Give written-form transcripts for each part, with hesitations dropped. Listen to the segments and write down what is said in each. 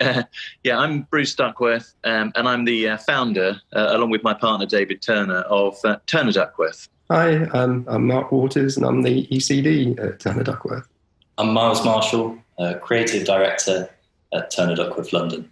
Yeah, I'm Bruce Duckworth, and I'm the founder, along with my partner David Turner, of Turner Duckworth. Hi, I'm Mark Waters, and I'm the ECD at Turner Duckworth. I'm Miles Marshall, Creative Director at Turner Duckworth London.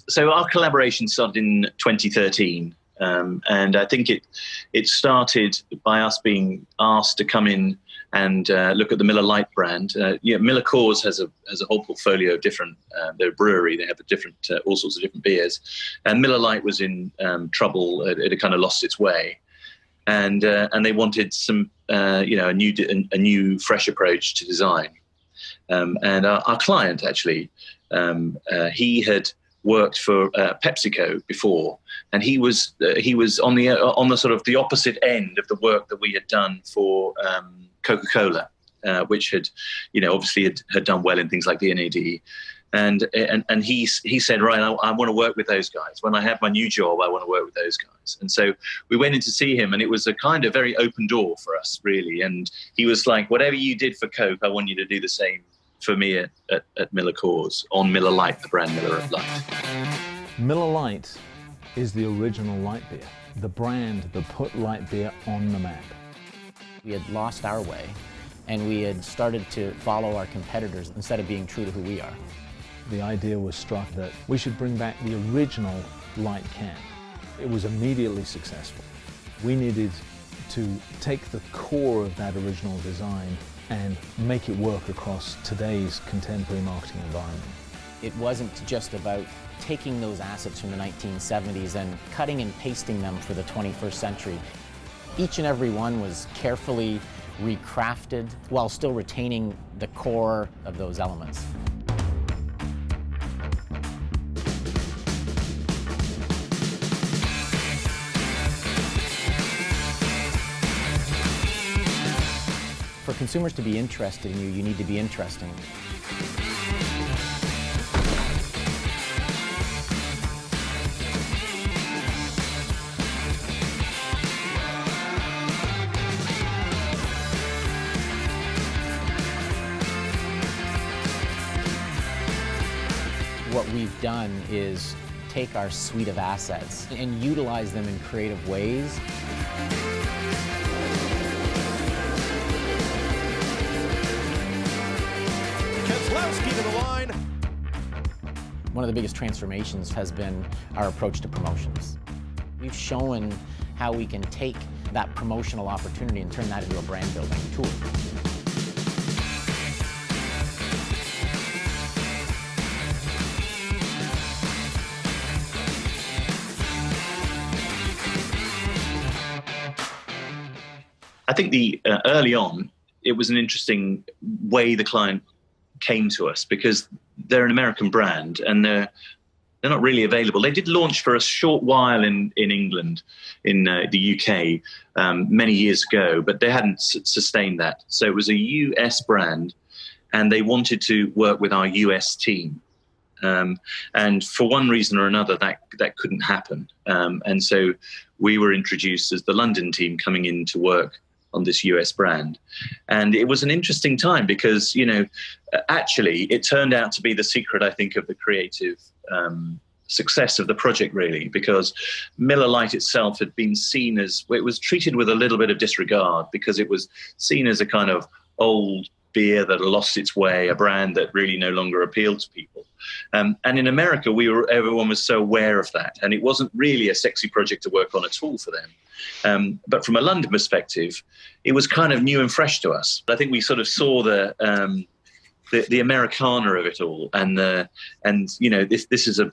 So our collaboration started in 2013, and I think it started by us being asked to come in and look at the Miller Lite brand. MillerCoors has a whole portfolio of different. They're a brewery. They have all sorts of different beers, and Miller Lite was in trouble. It had kind of lost its way, and they wanted some a new fresh approach to design. And our client actually, he had worked for PepsiCo before, and he was on the sort of the opposite end of the work that we had done for Coca-Cola, which had obviously had done well in things like D&AD, and he said, right, I want to work with those guys. When I have my new job, I want to work with those guys. And so we went in to see him, and it was a kind of very open door for us, really. And he was like, whatever you did for Coke, I want you to do the same for me at MillerCoors on Miller Lite, the brand Miller Lite. Miller Lite is the original light beer, the brand that put light beer on the map. We had lost our way, and we had started to follow our competitors instead of being true to who we are. The idea was struck that we should bring back the original light can. It was immediately successful. We needed to take the core of that original design and make it work across today's contemporary marketing environment. It wasn't just about taking those assets from the 1970s and cutting and pasting them for the 21st century. Each and every one was carefully recrafted while still retaining the core of those elements. For consumers to be interested in you, you need to be interesting. What we've done is take our suite of assets and utilize them in creative ways. One of the biggest transformations has been our approach to promotions. We've shown how we can take that promotional opportunity and turn that into a brand building tool. I think early on, it was an interesting way the client came to us, because they're an American brand and they're not really available. They did launch for a short while in England, in the UK, many years ago, but they hadn't sustained that. So it was a US brand, and they wanted to work with our US team. And for one reason or another, that couldn't happen. And so we were introduced as the London team coming in to work on this US brand. And it was an interesting time because, actually it turned out to be the secret, I think, of the creative success of the project, really, because Miller Lite itself had been seen as, it was treated with a little bit of disregard because it was seen as a kind of old beer that had lost its way, a brand that really no longer appealed to people. And in America, everyone was so aware of that, and it wasn't really a sexy project to work on at all for them. But from a London perspective, it was kind of new and fresh to us. I think we sort of saw the Americana of it all, and this is a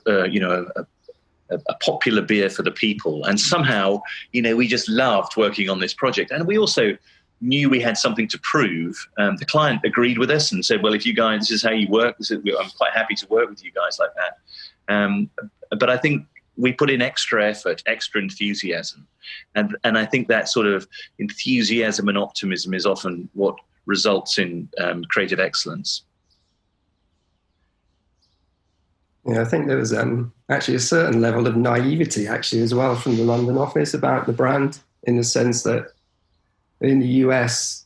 popular beer for the people, and somehow we just loved working on this project, and we also knew we had something to prove. The client agreed with us and said, well, if you guys, this is how you work, I'm quite happy to work with you guys like that. But I think we put in extra effort, extra enthusiasm. And I think that sort of enthusiasm and optimism is often what results in creative excellence. Yeah, I think there was actually a certain level of naivety actually as well from the London office about the brand, in the sense that in the US,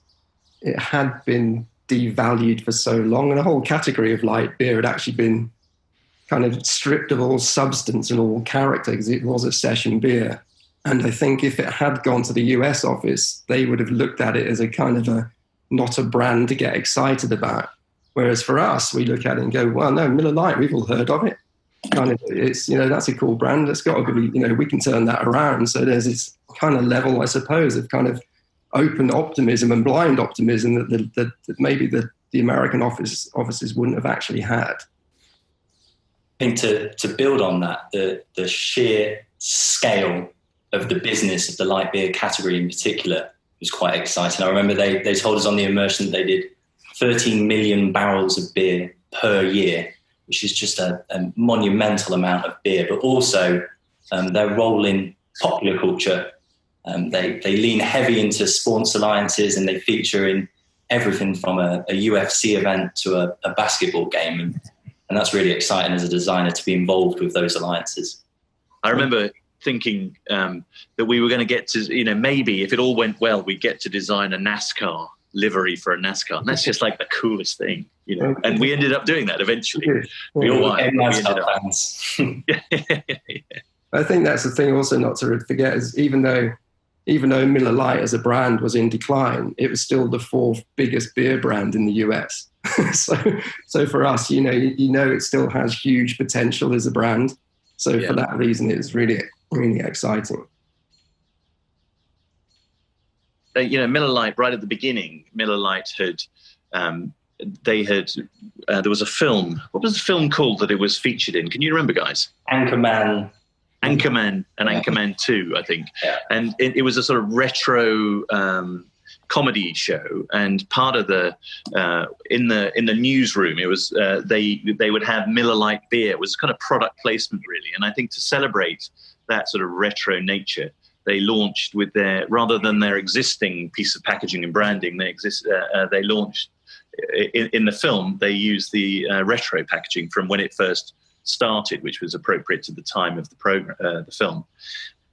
it had been devalued for so long, and the whole category of light beer had actually been kind of stripped of all substance and all character because it was a session beer. And I think if it had gone to the US office, they would have looked at it as a kind of not a brand to get excited about. Whereas for us, we look at it and go, well, no, Miller Lite, we've all heard of it. Kind of, it's, that's a cool brand. It's got to be, we can turn that around. So there's this kind of level, I suppose, of kind of open optimism and blind optimism that maybe the American offices wouldn't have actually had. I think to build on that, the sheer scale of the business of the light beer category in particular was quite exciting. I remember they told us on the immersion that they did 13 million barrels of beer per year, which is just a monumental amount of beer, but also their role in popular culture. They lean heavy into sports alliances, and they feature in everything from a UFC event to a basketball game. And that's really exciting as a designer to be involved with those alliances. I remember thinking that we were going to get to, maybe if it all went well, we'd get to design a NASCAR livery for a NASCAR. And that's just like the coolest thing, And we ended up doing that eventually. We all ended up. I think that's the thing also not to forget is even though Miller Lite as a brand was in decline, it was still the fourth biggest beer brand in the US. so for us, it still has huge potential as a brand. So for that reason, it's really, really exciting. Miller Lite, right at the beginning, Miller Lite had, there was a film. What was the film called that it was featured in? Can you remember, guys? Anchorman and Anchorman 2, I think. Yeah. And it was a sort of retro comedy show, and part of the in the newsroom, it was they would have Miller Lite beer. It was kind of product placement, really. And I think to celebrate that sort of retro nature, they launched with rather than their existing piece of packaging and branding, they launched in the film. They used the retro packaging from when it first started, which was appropriate to the time of the program, the film.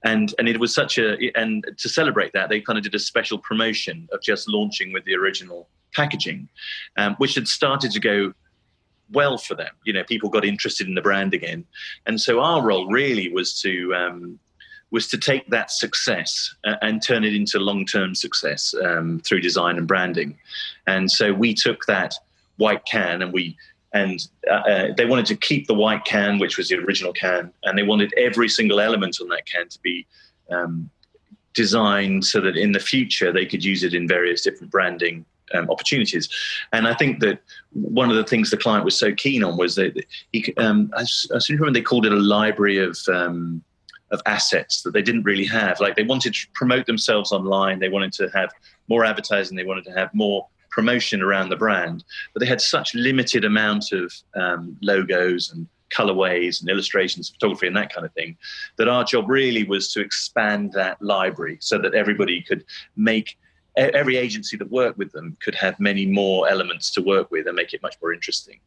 And it was and to celebrate that, they kind of did a special promotion of just launching with the original packaging, which had started to go well for them. People got interested in the brand again. And so our role really was to take that success and turn it into long-term success through design and branding. And so we took that white can and they wanted to keep the white can, which was the original can, and they wanted every single element on that can to be designed so that in the future they could use it in various different branding opportunities. And I think that one of the things the client was so keen on was that I seem to remember they called it a library of assets that they didn't really have. Like, they wanted to promote themselves online, they wanted to have more advertising, they wanted to have more promotion around the brand, but they had such limited amount of logos and colorways and illustrations, photography and that kind of thing, that our job really was to expand that library so that everybody could every agency that worked with them could have many more elements to work with and make it much more interesting.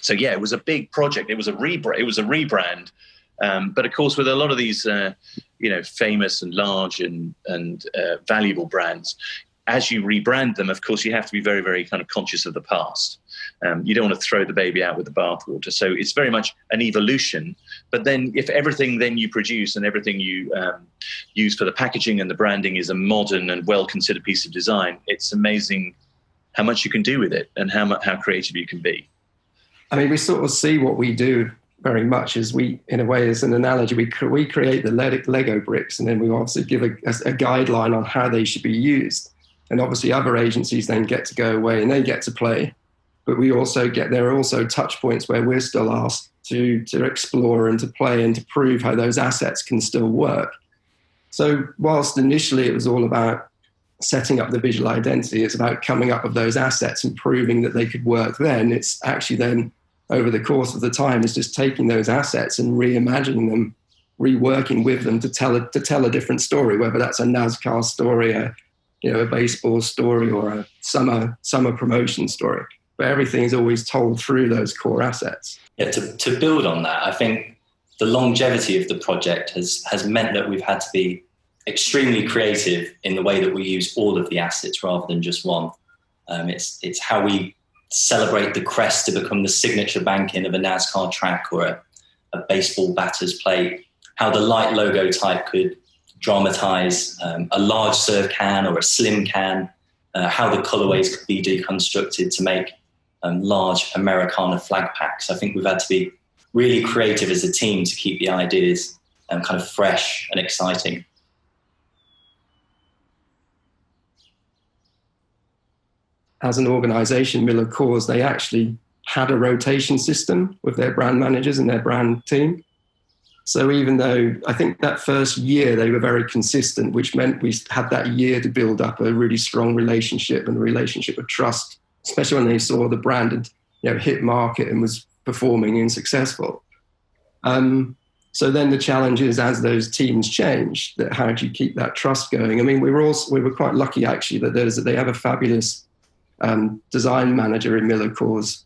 So it was a big project. It was a rebrand. But of course, with a lot of these, famous and large and valuable brands, as you rebrand them, of course, you have to be very, very kind of conscious of the past. You don't want to throw the baby out with the bathwater. So it's very much an evolution. But then if everything then you produce and everything you use for the packaging and the branding is a modern and well-considered piece of design, it's amazing how much you can do with it and how creative you can be. I mean, we sort of see what we do very much as in a way, as an analogy, we create the Lego bricks, and then we obviously give a guideline on how they should be used. And obviously other agencies then get to go away and they get to play. But there are also touch points where we're still asked to explore and to play and to prove how those assets can still work. So whilst initially it was all about setting up the visual identity, it's about coming up with those assets and proving that they could work then. It's actually then, over the course of the time, is just taking those assets and reimagining them, reworking with them to tell a different story, whether that's a NASCAR story, a baseball story, or a summer promotion story. But everything is always told through those core assets. Yeah, to build on that, I think the longevity of the project has meant that we've had to be extremely creative in the way that we use all of the assets rather than just one. It's how we celebrate the crest to become the signature banking of a NASCAR track or a baseball batter's plate, how the Lite logo type could dramatize a large serve can or a slim can, how the colorways could be deconstructed to make large Americana flag packs. I think we've had to be really creative as a team to keep the ideas kind of fresh and exciting. As an organization, MillerCoors, they actually had a rotation system with their brand managers and their brand team. So even though I think that first year they were very consistent, which meant we had that year to build up a really strong relationship and a relationship of trust, especially when they saw the brand had hit market and was performing and successful. So then the challenge is, as those teams change, that how do you keep that trust going? I mean, we were quite lucky actually that they have a fabulous design manager in MillerCoors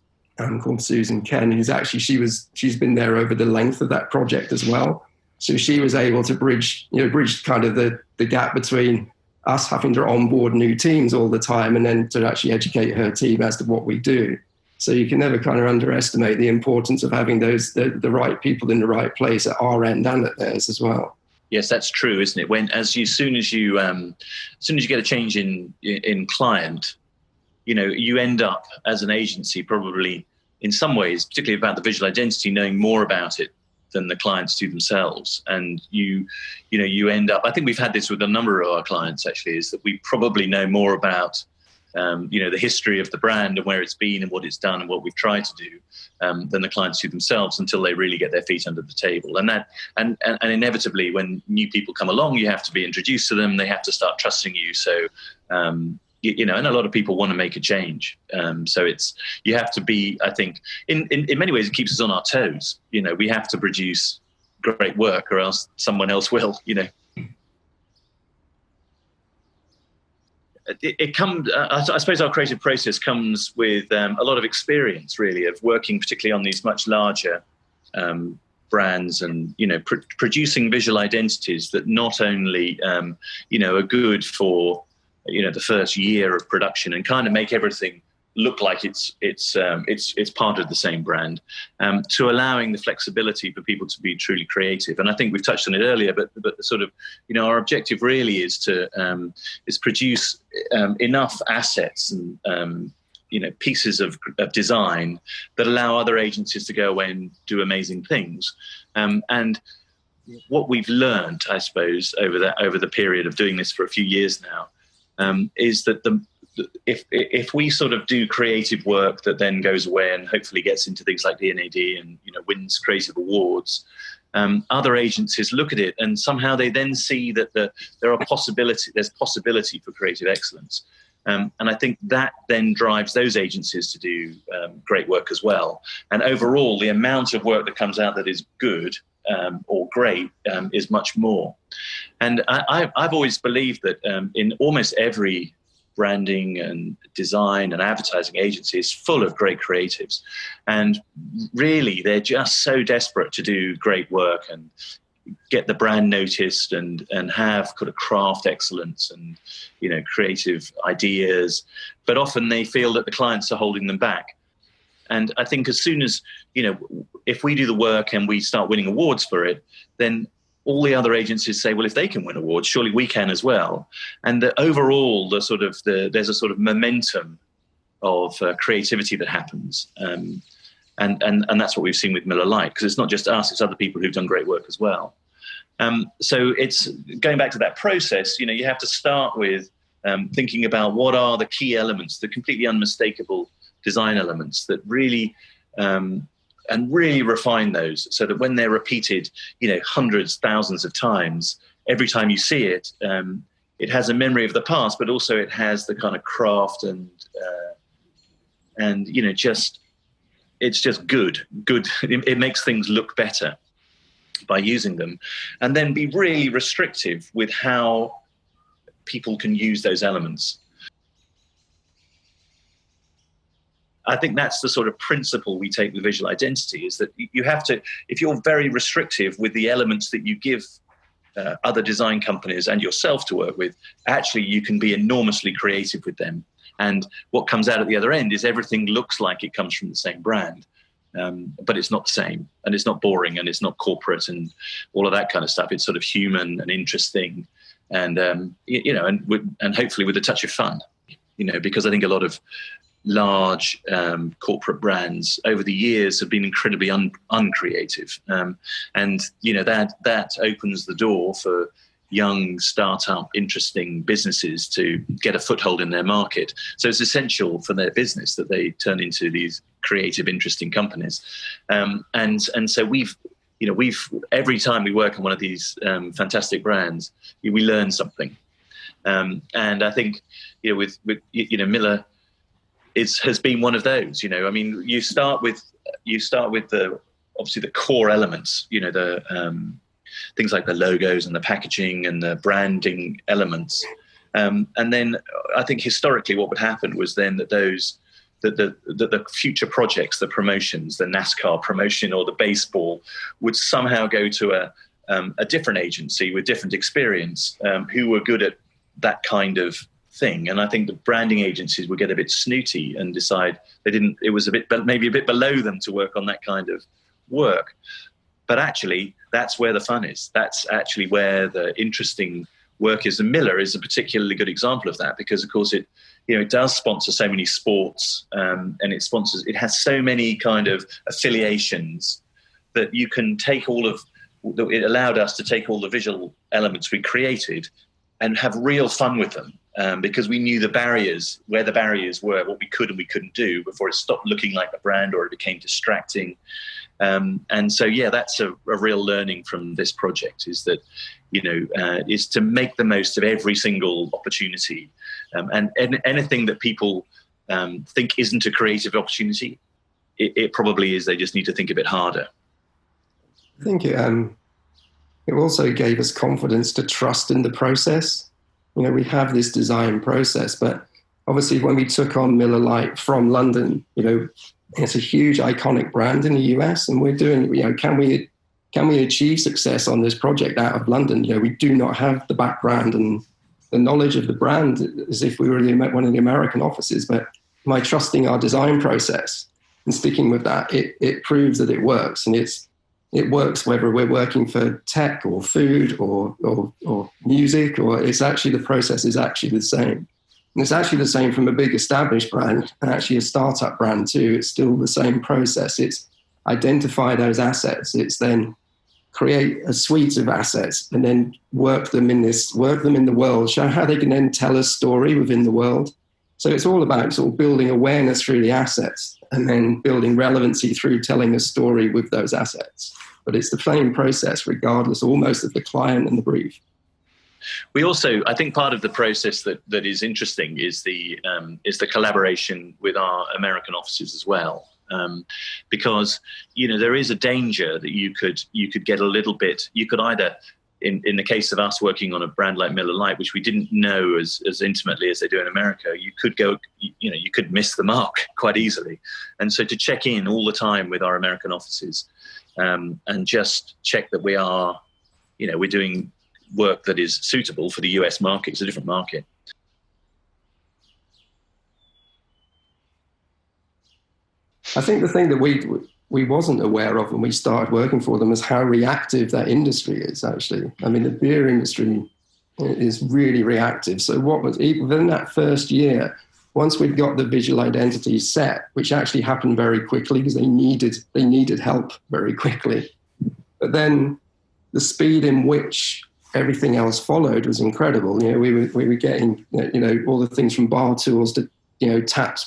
called Susan Ken, who's actually she's been there over the length of that project as well. So she was able to bridge kind of the gap between us having to onboard new teams all the time and then to actually educate her team as to what we do. So you can never kind of underestimate the importance of having the right people in the right place at our end and at theirs as well. Yes, that's true, isn't it? As soon as you get a change in client, you end up as an agency probably in some ways, particularly about the visual identity, knowing more about it than the clients do themselves. And you end up, I think we've had this with a number of our clients actually, is that we probably know more about the history of the brand and where it's been and what it's done and what we've tried to do than the clients do themselves until they really get their feet under the table. And inevitably, when new people come along, you have to be introduced to them. They have to start trusting you. So, and a lot of people want to make a change. So you have to be, I think, in many ways, it keeps us on our toes. We have to produce great work or else someone else will, It comes. I suppose our creative process comes with a lot of experience, really, of working particularly on these much larger brands, and producing visual identities that not only are good for the first year of production and kind of make everything look like it's part of the same brand, to allowing the flexibility for people to be truly creative. And I think we've touched on it earlier, but sort of our objective really is to produce enough assets and pieces of design that allow other agencies to go away and do amazing things. And what we've learned, I suppose, over the period of doing this for a few years now, is that if we sort of do creative work that then goes away and hopefully gets into things like D&AD and wins creative awards, other agencies look at it and somehow they then see that there's possibility for creative excellence. And I think that then drives those agencies to do great work as well. And overall, the amount of work that comes out that is good or great is much more. And I've always believed that in almost every branding and design and advertising agency is full of great creatives. And really, they're just so desperate to do great work and get the brand noticed and have kind of craft excellence and, creative ideas. But often they feel that the clients are holding them back. And I think as soon as, if we do the work and we start winning awards for it, then all the other agencies say, well, if they can win awards, surely we can as well. And overall, there's a sort of momentum of creativity that happens. And that's what we've seen with MillerLite, because it's not just us, it's other people who've done great work as well. So it's going back to that process, you have to start with thinking about what are the key elements, the completely unmistakable design elements that really and really refine those so that when they're repeated, hundreds, thousands of times, every time you see it, it has a memory of the past, but also it has the kind of craft and it's just good. It makes things look better by using them, and then be really restrictive with how people can use those elements. I think that's the sort of principle we take with visual identity, is that you have to, if you're very restrictive with the elements that you give other design companies and yourself to work with, actually you can be enormously creative with them. And what comes out at the other end is everything looks like it comes from the same brand. But it's not the same, and it's not boring, and it's not corporate and all of that kind of stuff. It's sort of human and interesting, and and hopefully with a touch of fun, because I think a lot of large corporate brands over the years have been incredibly uncreative, and that opens the door for young startup interesting businesses to get a foothold in their market. So it's essential for their business that they turn into these creative, interesting companies. And so we've every time we work on one of these fantastic brands, we learn something. And I think with Miller has been one of those. I mean, you start with the obviously the core elements. The things like the logos and the packaging and the branding elements. And then I think historically what would happen was then that the future projects, the promotions, the NASCAR promotion or the baseball would somehow go to a different agency with different experience who were good at that kind of thing. And I think the branding agencies would get a bit snooty and decide it was maybe a bit below them to work on that kind of work. But actually, that's where the fun is. That's actually where the interesting work is. And Miller is a particularly good example of that because, of course, it does sponsor so many sports, and it has so many kind of affiliations that you can take it allowed us to take all the visual elements we created and have real fun with them. Because we knew where the barriers were, what we could and we couldn't do before it stopped looking like a brand or it became distracting. And so, that's a real learning from this project is that, is to make the most of every single opportunity. And anything that people think isn't a creative opportunity, it probably is. They just need to think a bit harder. I think it also gave us confidence to trust in the process. We have this design process, but obviously when we took on Miller Lite from London, it's a huge iconic brand in the US, and we're doing, can we achieve success on this project out of London? We do not have the background and the knowledge of the brand as if we were one of the American offices, but by trusting our design process and sticking with that, it proves that it works. And it works whether we're working for tech or food or music, or it's actually the process is actually the same. And it's actually the same from a big established brand and actually a startup brand too. It's still the same process. It's identify those assets. It's then create a suite of assets and then work them in the world, show how they can then tell a story within the world. So it's all about sort of building awareness through the assets and then building relevancy through telling a story with those assets. But it's the same process regardless almost of the client and the brief. We also, I think part of the process that is interesting is the collaboration with our American offices as well. Because, there is a danger that you could get a little bit, you could either, in the case of us working on a brand like Miller Lite, which we didn't know as intimately as they do in America, you could miss the mark quite easily. And so to check in all the time with our American offices and just check that we are, we're doing work that is suitable for the US market. It's a different market. I think the thing that we wasn't aware of when we started working for them is how reactive that industry is, actually. I mean, the beer industry is really reactive. So within that first year, once we'd got the visual identity set, which actually happened very quickly because they needed help very quickly. But then the speed in which everything else followed was incredible. We were getting, all the things from bar tools to, tap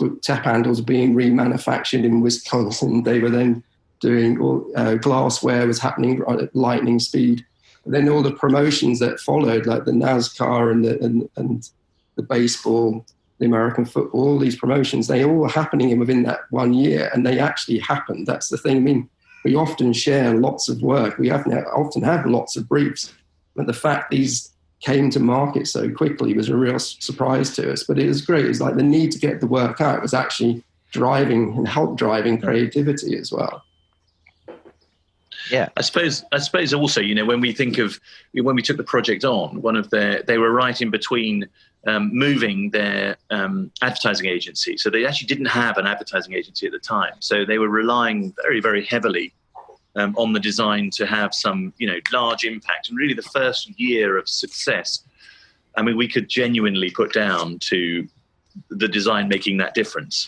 handles being remanufactured in Wisconsin. They were then doing all glassware was happening at lightning speed. And then all the promotions that followed, like the NASCAR and the baseball, the American football, all these promotions, they all were happening within that 1 year, and they actually happened. That's the thing. I mean, we often share lots of work. We often have lots of briefs, but the fact these came to market so quickly was a real surprise to us. But it was great. It's like the need to get the work out was actually driving and help driving creativity as well. Yeah, I suppose also, when we think of when we took the project on, they were right in between moving their advertising agency. So they actually didn't have an advertising agency at the time. So they were relying very, very heavily on the design to have some, large impact. And really the first year of success, I mean, we could genuinely put down to the design making that difference,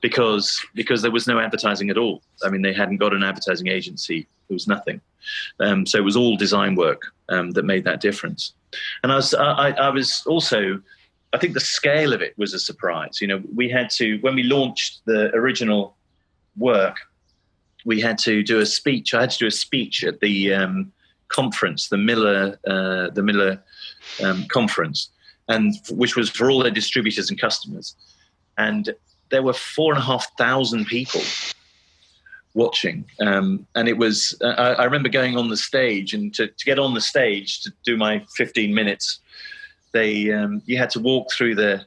because there was no advertising at all. I mean, they hadn't got an advertising agency. There was nothing. So it was all design work that made that difference. And I was also, I think the scale of it was a surprise. We had to, when we launched the original work, we had to do a speech. I had to do a speech at the conference, the Miller conference, and which was for all their distributors and customers. And there were 4,500 people watching. And it was, I remember going on the stage, and to get on the stage to do my 15 minutes, you had to walk through the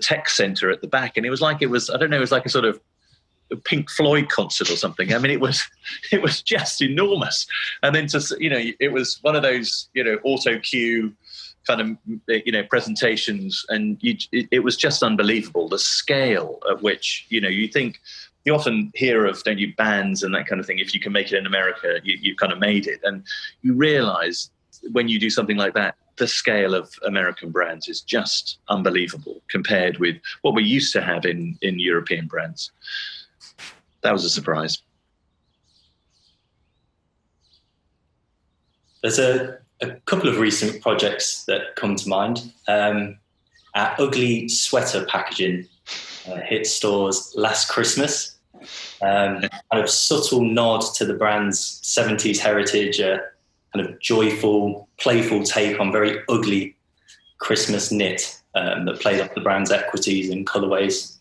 tech center at the back. And it was like a sort of a Pink Floyd concert or something. I mean, it was just enormous. And then it was one of those, auto cue kind of, presentations. And it was just unbelievable. The scale at which, you think, you often hear of, don't you, bands and that kind of thing. If you can make it in America, you kind of made it. And you realize when you do something like that, the scale of American brands is just unbelievable compared with what we used to have in European brands. That was a surprise. There's a couple of recent projects that come to mind. Our ugly sweater packaging hit stores last Christmas. Kind of subtle nod to the brand's 70s heritage, a kind of joyful, playful take on very ugly Christmas knit that played off the brand's equities and colorways.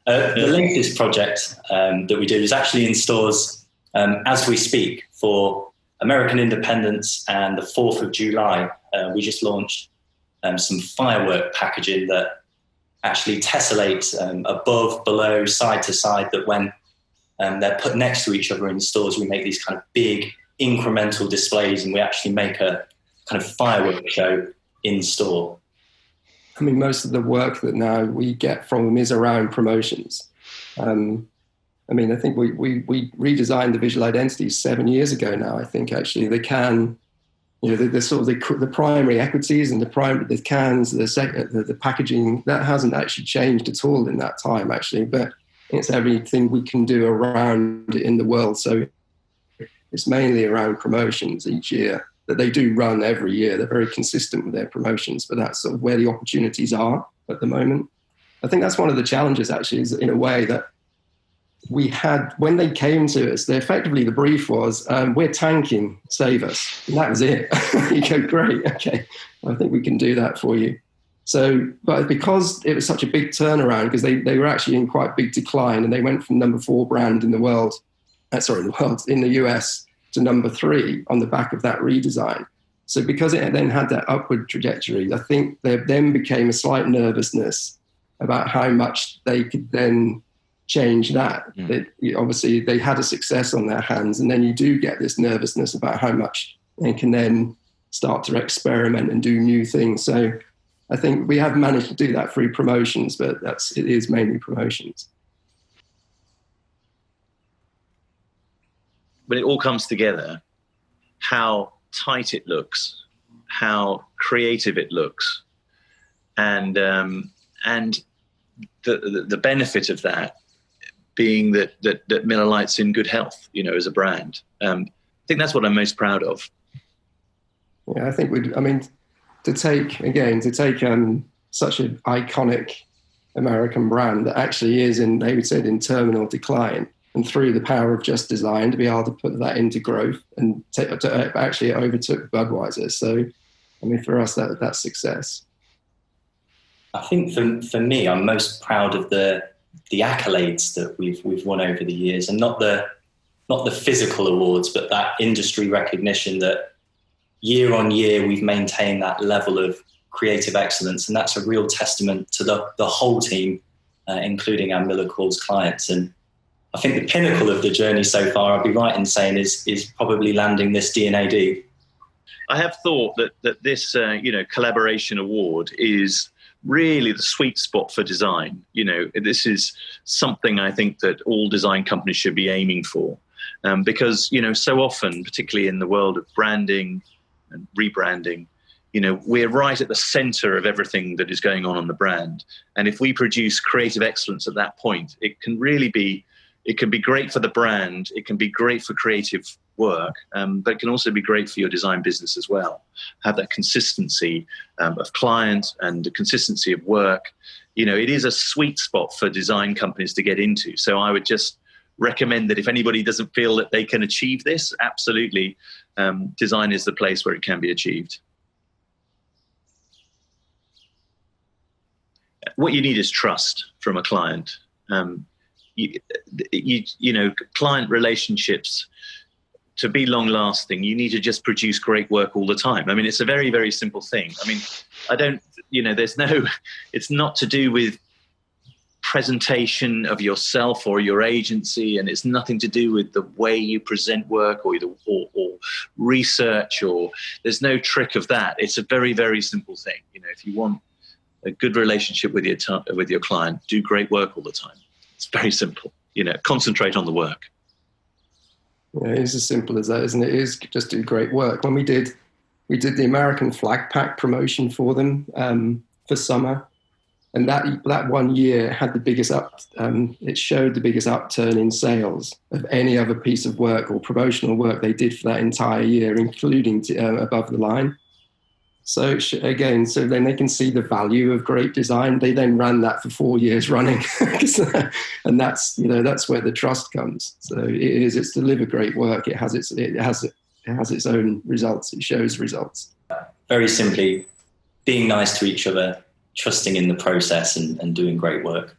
The latest project that we do is actually in stores as we speak for American Independence and the 4th of July. We just launched some firework packaging that actually tessellates above, below, side to side, that when they're put next to each other in stores, we make these kind of big incremental displays, and we actually make a kind of firework show in store. I mean, most of the work that now we get from them is around promotions. I mean, I think we redesigned the visual identity 7 years ago now. I think actually the can, the sort of the primary equities and the cans, the packaging, that hasn't actually changed at all in that time actually. But it's everything we can do around it in the world. So it's mainly around promotions each year. That they do run every year. They're very consistent with their promotions, but that's sort of where the opportunities are at the moment. I think that's one of the challenges actually, is in a way that we had, when they came to us, effectively the brief was, we're tanking, save us. And that was it. You go, great, okay, I think we can do that for you. So, but because it was such a big turnaround, because they were actually in quite big decline, and they went from number 4 brand in the world, in the US, to number 3 on the back of that redesign. So because it then had that upward trajectory, I think there then became a slight nervousness about how much they could then change that. Obviously, they had a success on their hands, and then you do get this nervousness about how much they can then start to experiment and do new things. So I think we have managed to do that through promotions, but it is mainly promotions. When it all comes together, how tight it looks, how creative it looks, and the benefit of that being that Miller Lite's in good health, as a brand. I think that's what I'm most proud of. Yeah, I think to take such an iconic American brand that actually is in terminal decline, and through the power of just design to be able to put that into growth, and actually it overtook Budweiser. So, I mean, for us, that's success. I think for me, I'm most proud of the accolades that we've won over the years, and not the physical awards, but that industry recognition that year on year we've maintained that level of creative excellence, and that's a real testament to the whole team, including our MillerCoors clients. And I think the pinnacle of the journey so far, I'd be right in saying, is probably landing this D&AD. I have thought that this collaboration award is really the sweet spot for design. This is something I think that all design companies should be aiming for, because so often, particularly in the world of branding and rebranding, we're right at the center of everything that is going on the brand. And if we produce creative excellence at that point, it can be great for the brand, it can be great for creative work, but it can also be great for your design business as well. Have that consistency of client and the consistency of work. It is a sweet spot for design companies to get into. So I would just recommend that if anybody doesn't feel that they can achieve this, absolutely, design is the place where it can be achieved. What you need is trust from a client. Client relationships, to be long lasting, you need to just produce great work all the time. I mean, it's a very, very simple thing. I mean, it's not to do with presentation of yourself or your agency, and it's nothing to do with the way you present work or research, or there's no trick of that. It's a very, very simple thing. If you want a good relationship with your client, do great work all the time. It's very simple. Concentrate on the work. Yeah, it is as simple as that, isn't it? It is just do great work. When we did the American flag pack promotion for them for summer, and that 1 year had the biggest it showed the biggest upturn in sales of any other piece of work or promotional work they did for that entire year, including above the line. So again, then they can see the value of great design. They then ran that for 4 years running, and that's where the trust comes. So it's deliver great work. It has its own results. It shows results. Very simply, being nice to each other, trusting in the process, and doing great work.